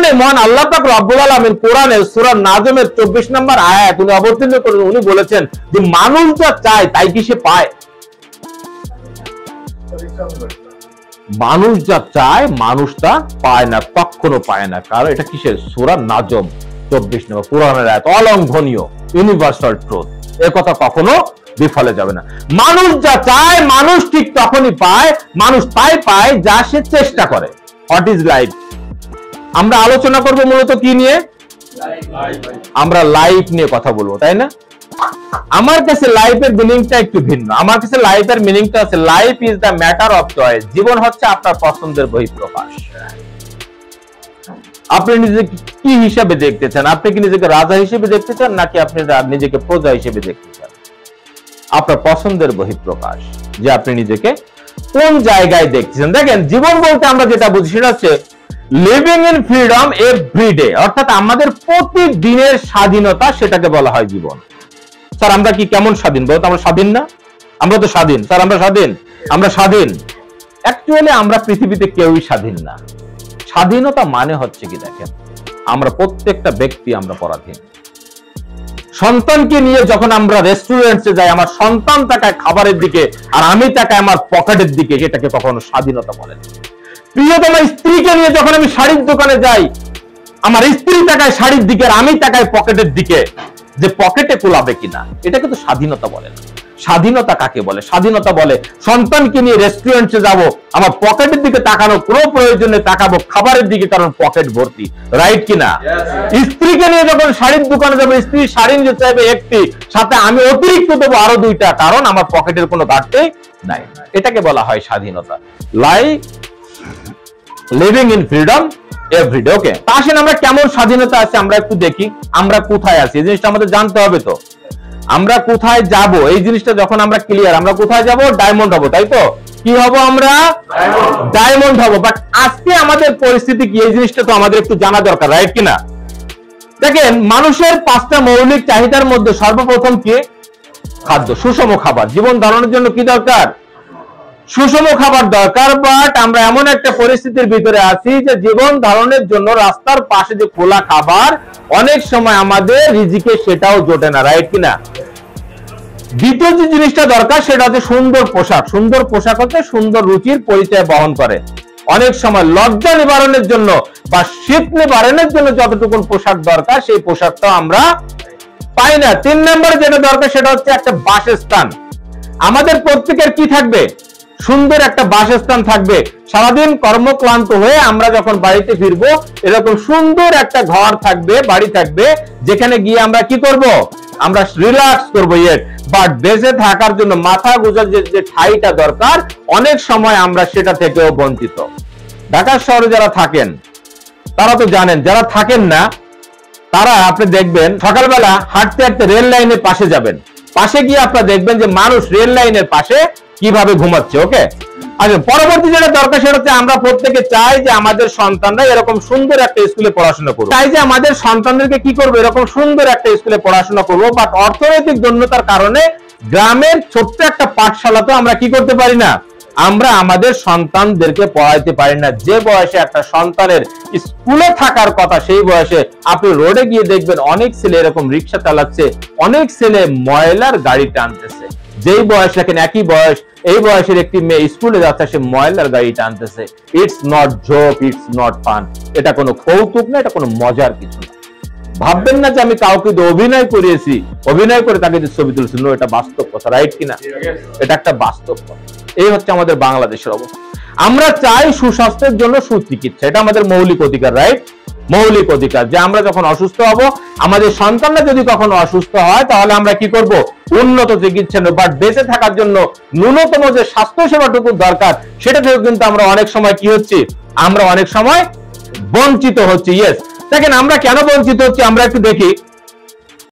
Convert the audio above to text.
কারণে মহান আল্লাহ পাক রব্বুল আলামিন কোরআনের সূরা নাজমের 24 নম্বর আয়াত উনি অবতীর্ণ করেন। উনি বলেছেন যে মানুষ যা চায় তাই কি সে পায়? মানুষ যা চায় মানুষ তা পায় না, কখনো পায় না। কারণ এটা কিসের? সূরা নাজম 24 নম্বর কোরআনের আয়াত, অলঙ্ঘনীয়, ইউনিভার্সাল ট্রুথ। এ কথা কখনো বিফলে যাবে না। মানুষ যা চায় মানুষ ঠিক তখনই পায়, মানুষ তাই পায় যা সে চেষ্টা করে। What is life? আমরা আলোচনা করব মূলত কি নিয়ে? আমরা লাইফ নিয়ে কথা বলবো, তাই না? আমার কাছে লাইফের মিনিংটা একটু ভিন্ন। আমার কাছে লাইফের মিনিংটা আছে life is the matter of choice. জীবন হচ্ছে আপনার পছন্দের বহিঃপ্রকাশ। আপনি নিজেকে কি হিসাবে দেখতে চান? আপনি কি নিজেকে রাজা হিসেবে দেখতে চান নাকি আপনি নিজেকে প্রজা হিসেবে দেখতে চান? আপনার পছন্দের বহিঃপ্রকাশ যে আপনি নিজেকে কোন জায়গায় দেখছেন। দেখেন, জীবন বলতে আমরা যেটা বুঝি সেটা হচ্ছে লিভিং ইন ফ্রিডম এভরিডে, অর্থাৎ আমাদের প্রতিদিনের স্বাধীনতা, সেটাকে বলা হয় জীবন। স্যার আমরা কি কেমন স্বাধীন? বলতো আমরা স্বাধীন না? আমরা তো স্বাধীন। স্যার আমরা স্বাধীন? আমরা স্বাধীন। অ্যাকচুয়ালি আমরা পৃথিবীতে কেউই স্বাধীন না। স্বাধীনতা মানে হচ্ছে কি, দেখেন আমরা প্রত্যেকটা ব্যক্তি আমরা পরাধীন। সন্তানকে নিয়ে যখন আমরা রেস্টুরেন্টে যাই, আমার সন্তান তাকায় খাবারের দিকে আর আমি তাকায় আমার পকেটের দিকে, সেটাকে কখনো স্বাধীনতা বলে না। প্রিয়তমা স্ত্রীকে নিয়ে যখন আমি শাড়ির দোকানে যাই, আমার স্ত্রী তাকায় শাড়ির দিকে আর আমি তাকায় পকেটের দিকে, যে পকেটে কুলাবে কিনা, এটাকে তো স্বাধীনতা বলে না। স্বাধীনতা কাকে বলে? স্বাধীনতা বলে সন্তানকে নিয়ে রেস্টুরেন্টে যাব, আমার পকেটের দিকে তাকানো কোনো প্রয়োজনে তাকাবো খাবারের দিকে, কারণ পকেট ভর্তি, রাইট কিনা? স্ত্রীকে নিয়ে যখন শাড়ির দোকানে যাবো, স্ত্রী শাড়ি নিতে চাইবে একটি, সাথে আমি অতিরিক্ত দেবো আরো দুইটা, কারণ আমার পকেটের কোনো ঘাটতি নাই। এটাকে বলা হয় স্বাধীনতা। Life living in freedom everyday. Okay, আসেন আমরা কেমন স্বাধীনতা আছে আমরা একটু দেখি। আমরা কোথায় আছি এই জিনিসটা আমাদের জানতে হবে। তো আমরা কোথায় যাব এই জিনিসটা যখন আমরা ক্লিয়ার, আমরা কোথায় যাব? ডায়মন্ড হব, তাই তো? কি হব আমরা? ডায়মন্ড হব। বাট আজকে আমাদের পরিস্থিতি কি, এই জিনিসটা তো আমাদের একটু জানা দরকার, রাইট কিনা? দেখেন, মানুষের 5টা মৌলিক চাহিদার মধ্যে সর্বপ্রথম কি? খাদ্য, সুষম খাবার। জীবন ধারণের জন্য কি দরকার? সুষম খাবার দরকার। বাট আমরা এমন একটা পরিস্থিতির ভিতরে আছি যে জীবন ধারণের জন্য রাস্তার পাশে যে খোলা খাবার, অনেক সময় আমাদের রিজিকে সেটাও জোটে না, রাইট কিনা? দ্বিতীয় যে জিনিসটা দরকার সেটা হচ্ছে সুন্দর পোশাক। সুন্দর পোশাক হচ্ছে সুন্দর রুচির পরিচয় বহন করে। অনেক সময় লজ্জা নিবারণের জন্য বা শীত নিবারণের জন্য যতটুকু পোশাক দরকার সেই পোশাকটা আমরা পাই না। 3 নম্বরে যেটা দরকার সেটা হচ্ছে একটা বাসস্থান। আমাদের প্রত্যেকের কি থাকবে? সুন্দর একটা বাসস্থান থাকবে। সারাদিন কর্মক্লান্ত হয়ে আমরা যখন বাড়িতে ফিরবো, এরকম সুন্দর একটা ঘর থাকবে, বাড়ি থাকবে, যেখানে গিয়ে আমরা কি করব? আমরা রিল্যাক্স করবো। বাট বেঁচে থাকার জন্য মাথা গুজার যে ঠাইটা দরকার, অনেক সময় আমরা সেটা থেকেও বঞ্চিত। ঢাকা শহরে যারা থাকেন তারা তো জানেন, যারা থাকেন না তারা আপনি দেখবেন সকালবেলা হাঁটতে হাঁটতে রেল লাইনের পাশে যাবেন, পাশে গিয়ে আপনারা দেখবেন যে মানুষ রেল লাইনের পাশে কিভাবে ঘুমাচ্ছে। ওকে, আচ্ছা, পরবর্তী যেটা দরকার সেটা হচ্ছে আমরা প্রত্যেকে চাই যে আমাদের সন্তানরা এরকম সুন্দর একটা স্কুলে পড়াশোনা করুক। চাই যে আমাদের সন্তানদেরকে কি করবো? এরকম সুন্দর একটা স্কুলে পড়াশোনা করবো। বাট অর্থনৈতিক জন্যতার কারণে গ্রামের ছোট্ট একটা পাঠশালাতে আমরা কি করতে পারি না, আমরা আমাদের সন্তানদেরকে পড়াইতে পারি না। যে বয়সে একটা সন্তানের স্কুলে থাকার কথা, সেই বয়সে আপনি রোডে গিয়ে দেখবেন অনেক ছেলে এরকম রিক্সা চালাচ্ছে, অনেক ছেলে ময়লার গাড়ি টানতেছে। যেই বয়স দেখেন একই বয়স, এই বয়সের একটি মেয়ে স্কুলে যাচ্ছে, সে ময়লার গাড়ি টানতেছে। It's not joke, it's not fun. এটা কোনো কৌতুক না, এটা কোনো মজার কিছু না। ভাববেন না যে আমি কাউকে অভিনয় করিয়েছি, অভিনয় করে তাকে যে ছবি তুলছি। এটা বাস্তব কথা, রাইট কিনা? এটা একটা বাস্তব কথা। এই হচ্ছে আমাদের বাংলাদেশের অবস্থা। আমরা চাই সুস্বাস্থ্যের জন্য সুচিকিৎসা, এটা আমাদের মৌলিক অধিকার, রাইট? মৌলিক অধিকার যে আমরা যখন অসুস্থ হব, আমাদের সন্তানরা যদি কখনো অসুস্থ হয়, তাহলে আমরা কি করব? উন্নত চিকিৎসা নেব। বাট বেঁচে থাকার জন্য ন্যূনতম যে স্বাস্থ্য সেবাটুকু দরকার, সেটা থেকে কিন্তু আমরা অনেক সময় কি হচ্ছে? আমরা অনেক সময় বঞ্চিত হচ্ছি। ইয়েস, দেখেন আমরা কেন বঞ্চিত হচ্ছি আমরা একটু দেখি।